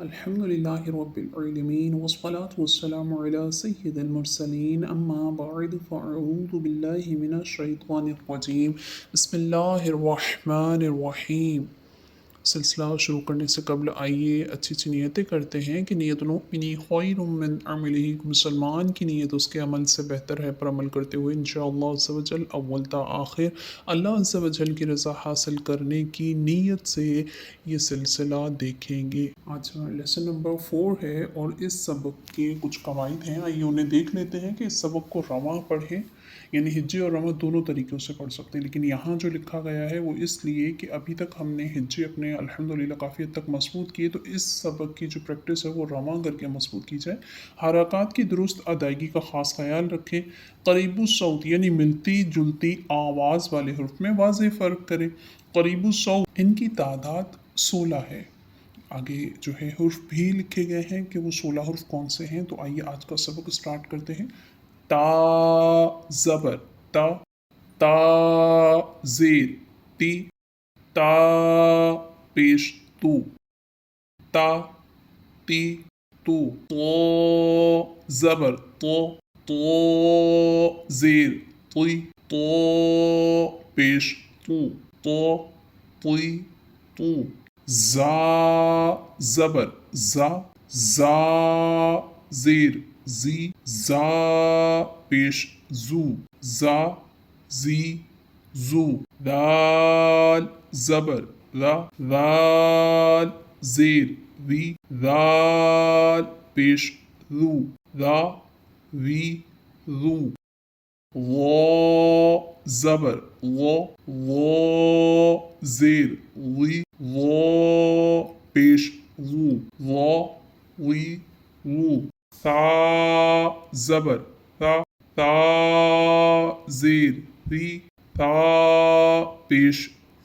الحمدللہ رب العالمین والصلاة والسلام علی سید المرسلین اما بعد فاعوذ باللہ من الشیطان الرجیم بسم اللہ الرحمن الرحیم۔ سلسلہ شروع کرنے سے قبل آئیے اچھی اچھی نیتیں کرتے ہیں کہ نیت المؤمن خیر من عملہ، مسلمان کی نیت اس کے عمل سے بہتر ہے، پر عمل کرتے ہوئے انشاءاللہ عز و جل اول تا آخر اللہ عز و جل کی رضا حاصل کرنے کی نیت سے یہ سلسلہ دیکھیں گے۔ آج لیسن نمبر 4 ہے اور اس سبق کے کچھ قواعد ہیں، آئیے انہیں دیکھ لیتے ہیں کہ اس سبق کو رواں پڑھیں، یعنی ہجے اور رواں دونوں طریقوں سے پڑھ سکتے ہیں، لیکن یہاں جو لکھا گیا ہے وہ اس لیے کہ ابھی تک ہم نے ہجے اپنے الحمدللہ کافی حد تک مضبوط کیے، تو اس سبق کی جو پریکٹس ہے وہ رواں کر کے مضبوط کی جائے۔ حرکات کی درست ادائیگی کا خاص خیال رکھیں۔ قریب الصوت یعنی ملتی جلتی آواز والے حرف میں واضح فرق کریں۔ قریب الصوت ان کی تعداد 16 ہے۔ آگے جو ہے حرف بھی لکھے گئے ہیں کہ وہ 16 حرف کون سے ہیں، تو آئیے آج کا سبق سٹارٹ کرتے ہیں۔ تا زبر تا، تا زیر تی، تا پیش تو، تا تی تو، تو زبر تو، تو زیر تی، تو پیش تو، تو تی تو، زا زبر زا، زا زیر زی، زا پیش زو، زا زی زو، دال زبر را، دال زیر وی، دال پیش رو، دا وی رو، وا زبر وا، وا زیر وی، وا پیش وو، وا وی وو، تا زبر تا، تا زیر ری، تا پیش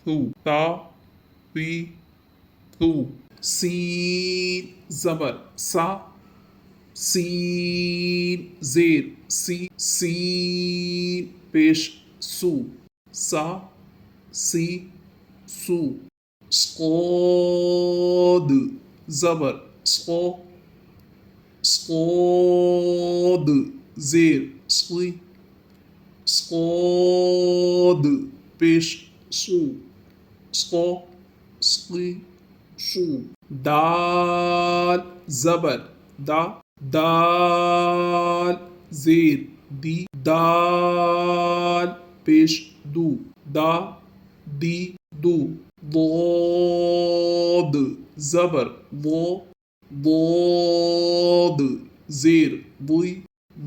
ثو، تا پی ثو، سین زبر سا، سین زیر سی، سین پیش سو، سا سی سو، صاد زبر صو، صاد زیر صی، صاد پیش سو، صو صی سو، دال زبر دا، دال زیر دی، دال پیش دو، دا دی دو، ضاد زبر ضو، ضاد زیر ضی،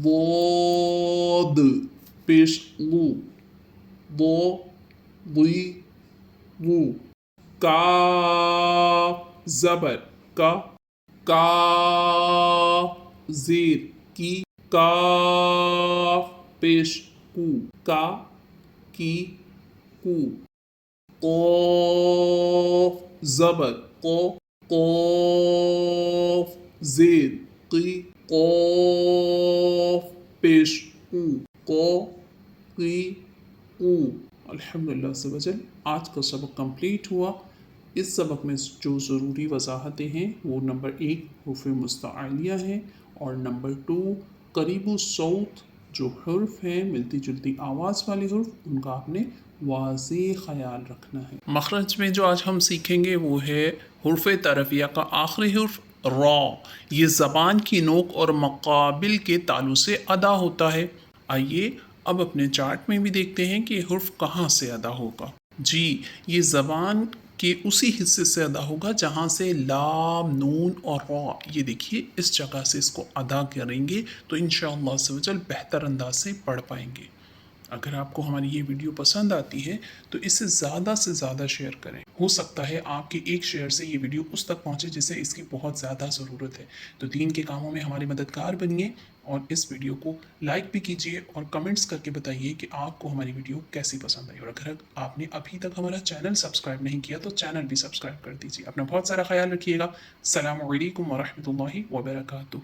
ضاد پیش ضو، ضو ضی ضو، کاف زبر کا، کاف زیر کی، کاف پیش کو، کا کی کو، قاف زبر قو، قاف زیر قی، قاف پیش قو، قو قی قو۔ الحمدللہ عز و جل آج کا سبق کمپلیٹ ہوا۔ اس سبق میں جو ضروری وضاحتیں ہیں وہ نمبر 1 حروف مستعلیہ ہیں، اور نمبر 2 قریب الصوت جو حرف ہیں ملتی جلتی آواز والے حرف، ان کا آپ نے واضح خیال رکھنا ہے۔ مخرج میں جو آج ہم سیکھیں گے وہ ہے حرف طرفیہ کا آخری حرف را، یہ زبان کی نوک اور مقابل کے تالو سے ادا ہوتا ہے۔ آئیے اب اپنے چارٹ میں بھی دیکھتے ہیں کہ یہ حرف کہاں سے ادا ہوگا۔ جی، یہ زبان کے اسی حصے سے ادا ہوگا جہاں سے لام، نون اور را، یہ دیکھیے اس جگہ سے اس کو ادا کریں گے تو انشاءاللہ عز و جل بہتر انداز سے پڑھ پائیں گے۔ اگر آپ کو ہماری یہ ویڈیو پسند آتی ہے تو اسے زیادہ سے زیادہ شیئر کریں، ہو سکتا ہے آپ کے ایک شیئر سے یہ ویڈیو اس تک پہنچے جسے اس کی بہت زیادہ ضرورت ہے۔ تو دین کے کاموں میں ہمارے مددگار بنیے اور اس ویڈیو کو لائک بھی کیجیے اور کمنٹس کر کے بتائیے کہ آپ کو ہماری ویڈیو کیسی پسند آئی، اور اگر آپ نے ابھی تک ہمارا چینل سبسکرائب نہیں کیا تو چینل بھی سبسکرائب کر دیجیے۔ اپنا بہت سارا خیال رکھیے گا۔ السلام علیکم ورحمۃ اللہ وبرکاتہ۔